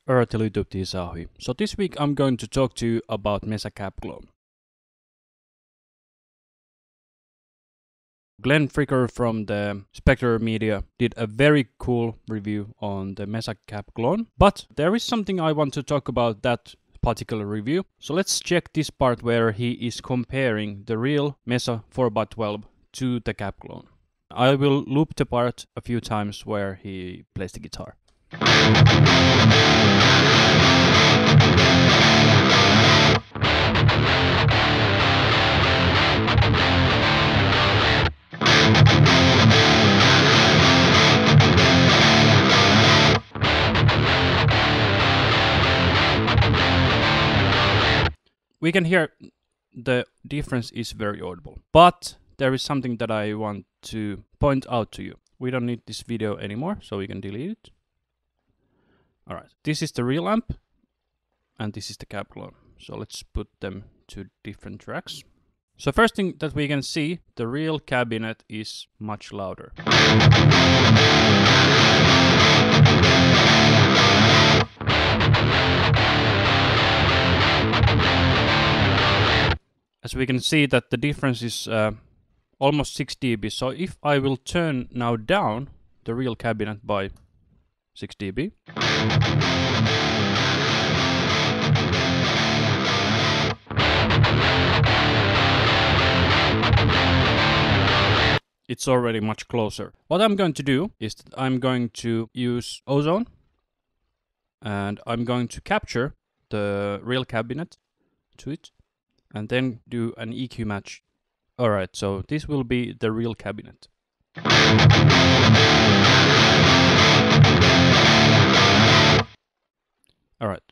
Örtely tupti sahui. So this week I'm going to talk to you about Mesa Cab Clone. Glenn Fricker from the Spectre Media did a very cool review on the Mesa Cab Clone, but there is something I want to talk about that particular review. So let's check this part where he is comparing the real Mesa 4x12 to the Cab Clone. I will loop the part a few times where he plays the guitar. We can hear the difference is very audible, but there is something that I want to point out to you. We don't need this video anymore, so we can delete it. Alright, this is the real amp, and this is the Cab Clone. So let's put them to different tracks. So first thing that we can see, the real cabinet is much louder. As we can see that the difference is almost 6 dB. So if I will turn now down the real cabinet by 6 dB. It's already much closer. What I'm going to do is that I'm going to use ozone and I'm going to capture the real cabinet to it and then do an EQ match. Alright, so this will be the real cabinet. Alright,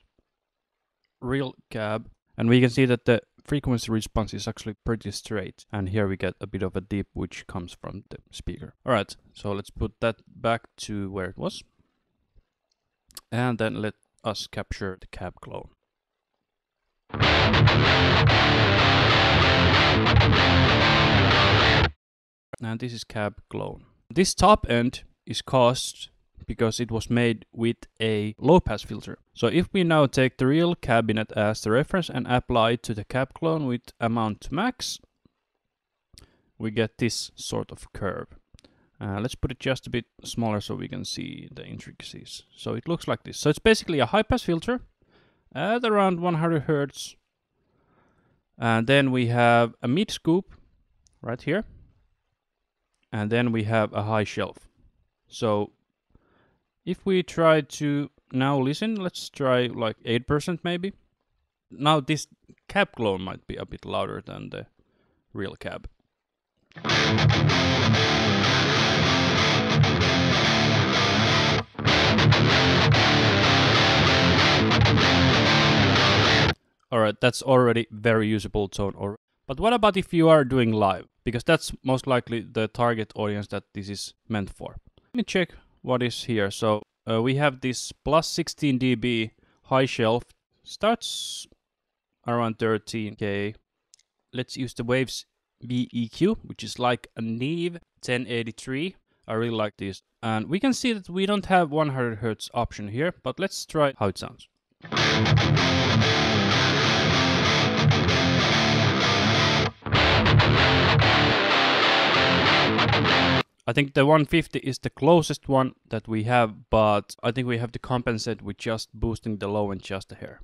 real cab, and we can see that the frequency response is actually pretty straight, and here we get a bit of a dip which comes from the speaker. Alright, so let's put that back to where it was, and then let us capture the Cab Clone. And this is Cab Clone. This top end is caused because it was made with a low pass filter. So if we now take the real cabinet as the reference and apply it to the Cab Clone with amount to max, we get this sort of curve. Let's put it just a bit smaller so we can see the intricacies. So it looks like this. So it's basically a high pass filter at around 100 Hz. And then we have a mid scoop right here. And then we have a high shelf. So if we try to now listen, let's try like 8% maybe. Now this Cab Clone might be a bit louder than the real cab. Alright, that's already very usable tone. But what about if you are doing live? Because that's most likely the target audience that this is meant for. Let me check what is here. So we have this plus 16 dB high shelf. Starts around 13K. Let's use the Waves VEQ, which is like a Neve 1083. I really like this. And we can see that we don't have 100 Hz option here, but let's try how it sounds. I think the 150 is the closest one that we have, but I think we have to compensate with just boosting the low end just a hair.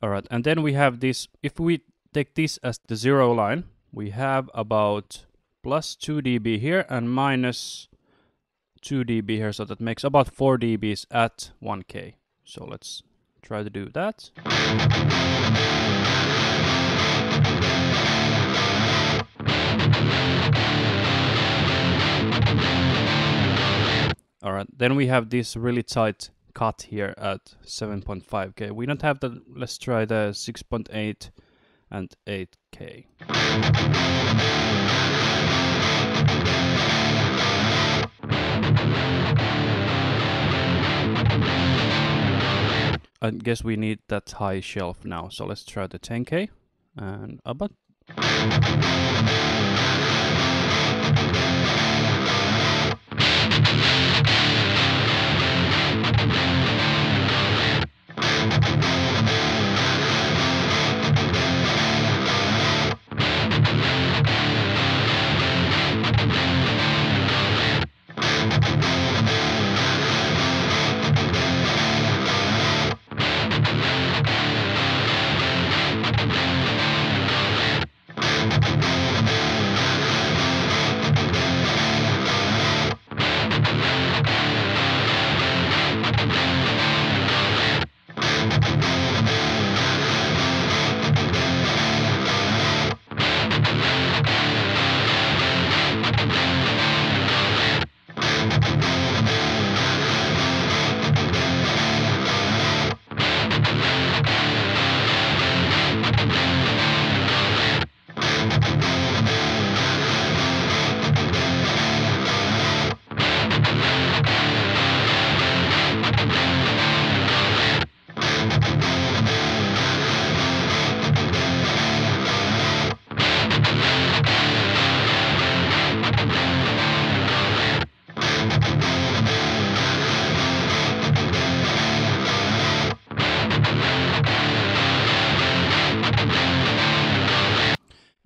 Alright, and then we have this. If we take this as the zero line, we have about plus 2 dB here and minus 2 dB here, so that makes about 4 dBs at 1K. So let's try to do that. Alright, then we have this really tight cut here at 7.5K. We don't have that. Let's try the 6.8 and 8K. I guess we need that high shelf now, so let's try the 10K and about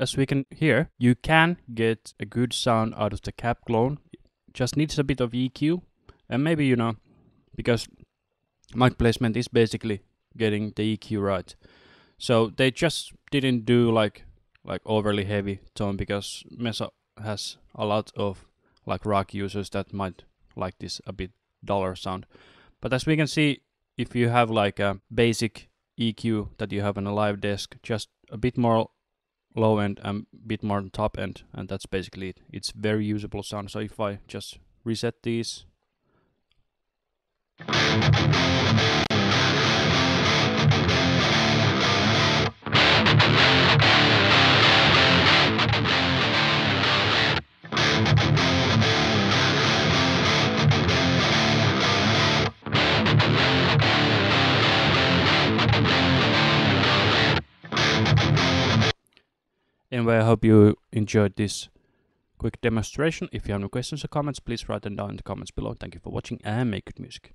As we can hear, you can get a good sound out of the Cab Clone. Just needs a bit of EQ, and maybe, you know, because mic placement is basically getting the EQ right. So they just didn't do like overly heavy tone, because Mesa has a lot of like rock users that might like this a bit duller sound. But as we can see, if you have like a basic EQ that you have on a live desk, just a bit more low end and a bit more on top end, and that's basically it. It's very usable sound. So if I just reset these, anyway, I hope you enjoyed this quick demonstration. If you have any questions or comments, please write them down in the comments below. Thank you for watching and make good music.